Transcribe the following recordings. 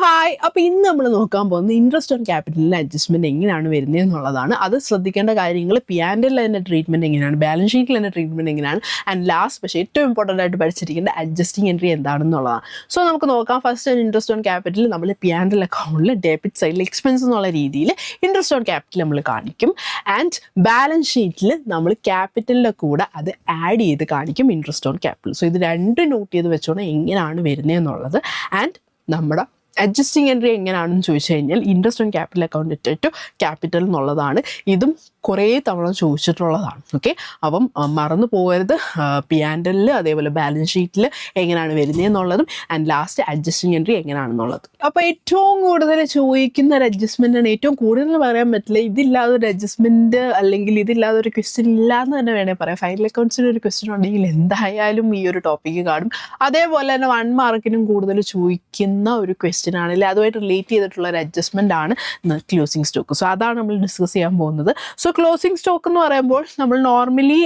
Hi, അപ്പോൾ ഇന്ന് നമ്മൾ നോക്കാൻ പോകുന്നത് ഇൻട്രസ്റ്റ് ഓൺ ക്യാപിറ്റലിൻ്റെ അഡ്ജസ്റ്റ്മെൻറ്റ് എങ്ങനെയാണ് വരുന്നത് എന്നുള്ളതാണ്. അത് ശ്രദ്ധിക്കേണ്ട കാര്യങ്ങൾ P&L അതിൻ്റെ ട്രീറ്റ്മെൻറ്റ് എങ്ങനെയാണ്, ബാലൻസ് ഷീറ്റിൽ അതിൻ്റെ ട്രീറ്റ്മെൻറ്റ് എങ്ങനെയാണ്, ആൻഡ് ലാസ്റ്റ് പക്ഷേ ഏറ്റവും ഇമ്പോർട്ടൻ്റ് ആയിട്ട് പഠിച്ചിരിക്കേണ്ട അഡ്ജസ്റ്റിംഗ് എൻട്രി എന്താണെന്നുള്ളതാണ്. സോ നമുക്ക് നോക്കാം. ഫസ്റ്റ് ഇൻട്രസ്റ്റ് ഓൺ ക്യാപിറ്റൽ നമ്മൾ P&L അക്കൗണ്ടിൽ ഡെബിറ്റ് സൈഡിൽ എക്സ്പെൻസ് എന്നുള്ള രീതിയിൽ ഇൻട്രസ്റ്റ് ഓൺ ക്യാപിറ്റൽ നമ്മൾ കാണിക്കും. ആൻഡ് ബാലൻസ് ഷീറ്റിൽ നമ്മൾ ക്യാപിറ്റലിൻ്റെ കൂടെ അത് ആഡ് ചെയ്ത് കാണിക്കും ഇൻട്രസ്റ്റ് ഓൺ ക്യാപിറ്റൽ. സോ ഇത് രണ്ട് നോട്ട് ചെയ്ത് വെച്ചോണം എങ്ങനെയാണ് വരുന്നത് എന്നുള്ളത്. ആൻഡ് നമ്മുടെ അഡ്ജസ്റ്റിംഗ് എൻട്രി എങ്ങനെയാണെന്ന് ചോദിച്ചു കഴിഞ്ഞാൽ interest on capital account to capital എന്നുള്ളതാണ്. ഇതും കുറേ തവണ ചോദിച്ചിട്ടുള്ളതാണ്. ഓക്കെ, അപ്പം മറന്നു പോകരുത്. P&L അതേപോലെ ബാലൻസ് ഷീറ്റിൽ എങ്ങനെയാണ് വരുന്നത് എന്നുള്ളതും ആൻഡ് ലാസ്റ്റ് അഡ്ജസ്റ്റിംഗ് എൻട്രി എങ്ങനെയാണെന്നുള്ളത്. അപ്പോൾ ഏറ്റവും കൂടുതൽ ചോദിക്കുന്ന ഒരു അഡ്ജസ്റ്റ്മെൻറ്റാണ്. ഏറ്റവും കൂടുതൽ പറയാൻ പറ്റില്ല, ഇതില്ലാതെ ഒരു അഡ്ജസ്റ്റ്മെൻറ്റ് അല്ലെങ്കിൽ ഇതില്ലാതെ ഒരു ക്വസ്റ്റ്യൻ ഇല്ലാന്ന് തന്നെ വേണേൽ പറയാം. ഫൈനൽ അക്കൗണ്ട്സിന് ഒരു ക്വസ്റ്റ്യൻ ഉണ്ടെങ്കിൽ എന്തായാലും ഈ ഒരു ടോപ്പിക്ക് കാണും. അതേപോലെ തന്നെ 1 മാർക്കിനും കൂടുതൽ ചോദിക്കുന്ന ഒരു ക്വസ്റ്റ്യൻ ആണെങ്കിൽ അതുമായിട്ട് റിലേറ്റ് ചെയ്തിട്ടുള്ള ഒരു അഡ്ജസ്റ്റ്മെൻ്റ് ആണ് ക്ലോസിംഗ് സ്റ്റോക്ക്. സോ അതാണ് നമ്മൾ ഡിസ്കസ് ചെയ്യാൻ പോകുന്നത്. സോ ക്ലോസിംഗ് സ്റ്റോക്ക് എന്ന് പറയുമ്പോൾ നമ്മൾ നോർമലി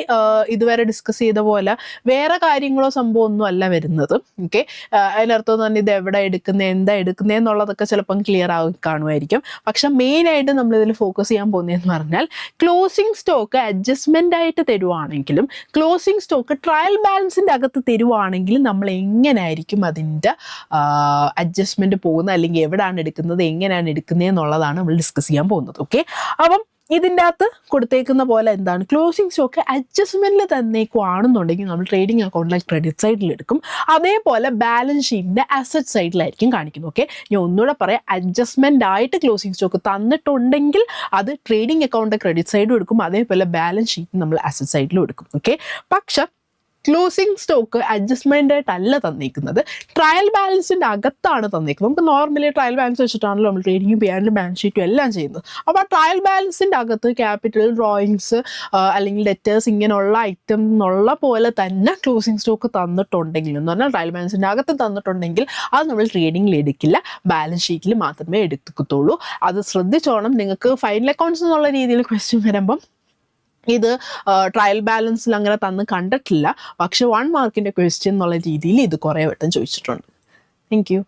ഇതുവരെ ഡിസ്കസ് ചെയ്ത പോലെ വേറെ കാര്യങ്ങളോ സംഭവം ഒന്നും അല്ല വരുന്നത്. ഓക്കെ, അതിനർത്ഥം തന്നെ ഇത് എവിടെ എടുക്കുന്നത്, എന്താ എടുക്കുന്നത് എന്നുള്ളതൊക്കെ ചിലപ്പം ക്ലിയർ ആയി കാണുമായിരിക്കും. പക്ഷെ മെയിനായിട്ട് നമ്മളിതിൽ ഫോക്കസ് ചെയ്യാൻ പോകുന്നതെന്ന് പറഞ്ഞാൽ ക്ലോസിംഗ് സ്റ്റോക്ക് അഡ്ജസ്റ്റ്മെൻ്റ് ആയിട്ട് തരുവാണെങ്കിലും ക്ലോസിംഗ് സ്റ്റോക്ക് ട്രയൽ ബാലൻസിൻ്റെ അകത്ത് തരുവാണെങ്കിലും നമ്മൾ എങ്ങനെയായിരിക്കും അതിൻ്റെ അഡ്ജസ്റ്റ്മെൻറ്റ് പോകുന്നത്, അല്ലെങ്കിൽ എവിടെയാണ് എടുക്കുന്നത്, എങ്ങനെയാണ് എടുക്കുന്നത് എന്നുള്ളതാണ് നമ്മൾ ഡിസ്കസ് ചെയ്യാൻ പോകുന്നത്. ഓക്കെ, അപ്പം ഇതിൻ്റെ അകത്ത് കൊടുത്തേക്കുന്ന പോലെ എന്താണ് ക്ലോസിംഗ് സ്റ്റോക്ക് അഡ്ജസ്റ്റ്മെൻറ്റിൽ തന്നേക്കുവാണെന്നുണ്ടെങ്കിൽ നമ്മൾ ട്രേഡിംഗ് അക്കൗണ്ടിലെ ക്രെഡിറ്റ് സൈഡിൽ എടുക്കും. അതേപോലെ ബാലൻസ് ഷീറ്റിൻ്റെ അസറ്റ് സൈഡിലായിരിക്കും കാണിക്കുന്നത്. ഓക്കെ, ഞാൻ ഒന്നുകൂടെ പറയാം, അഡ്ജസ്റ്റ്മെൻ്റ് ആയിട്ട് ക്ലോസിംഗ് സ്റ്റോക്ക് തന്നിട്ടുണ്ടെങ്കിൽ അത് ട്രേഡിംഗ് അക്കൗണ്ടിൻ്റെ ക്രെഡിറ്റ് സൈഡും എടുക്കും, അതേപോലെ ബാലൻസ് ഷീറ്റ് നമ്മൾ അസറ്റ് സൈഡിലും എടുക്കും. ഓക്കെ, പക്ഷെ ക്ലോസിംഗ് സ്റ്റോക്ക് അഡ്ജസ്റ്റ്മെൻ്റ് ആയിട്ടല്ല തന്നിരിക്കുന്നത്, ട്രയൽ ബാലൻസിൻ്റെ അകത്താണ് തന്നിരിക്കുന്നത്. നമുക്ക് നോർമലി ട്രയൽ ബാലൻസ് വെച്ചിട്ടാണല്ലോ നമ്മൾ ട്രേഡിങ്ങും P&L ബാലൻസ് ഷീറ്റും എല്ലാം ചെയ്യുന്നത്. അപ്പോൾ ആ ട്രയൽ ബാലൻസിൻ്റെ അകത്ത് ക്യാപിറ്റൽ, ഡ്രോയിങ്സ് അല്ലെങ്കിൽ ഡെറ്റേഴ്സ് ഇങ്ങനെയുള്ള ഐറ്റം എന്നുള്ള പോലെ തന്നെ ക്ലോസിംഗ് സ്റ്റോക്ക് തന്നിട്ടുണ്ടെങ്കിൽ എന്ന് പറഞ്ഞാൽ ട്രയൽ ബാലൻസിൻ്റെ അകത്ത് തന്നിട്ടുണ്ടെങ്കിൽ അത് നമ്മൾ ട്രേഡിങ്ങിൽ എടുക്കില്ല, ബാലൻസ് ഷീറ്റിൽ മാത്രമേ എടുക്കത്തുള്ളൂ. അത് ശ്രദ്ധിച്ചോണം. നിങ്ങൾക്ക് ഫൈനൽ അക്കൗണ്ട്സ് എന്നുള്ള രീതിയിൽ ക്വസ്റ്റ്യൻ വരുമ്പം ഇത് ട്രയൽ ബാലൻസിൽ അങ്ങനെ തന്ന് കണ്ടിട്ടില്ല, പക്ഷെ 1 മാർക്കിൻ്റെ ക്വസ്റ്റ്യൻ എന്നുള്ള രീതിയിൽ ഇത് കുറേ വട്ടം ചോദിച്ചിട്ടുണ്ട്. Thank you.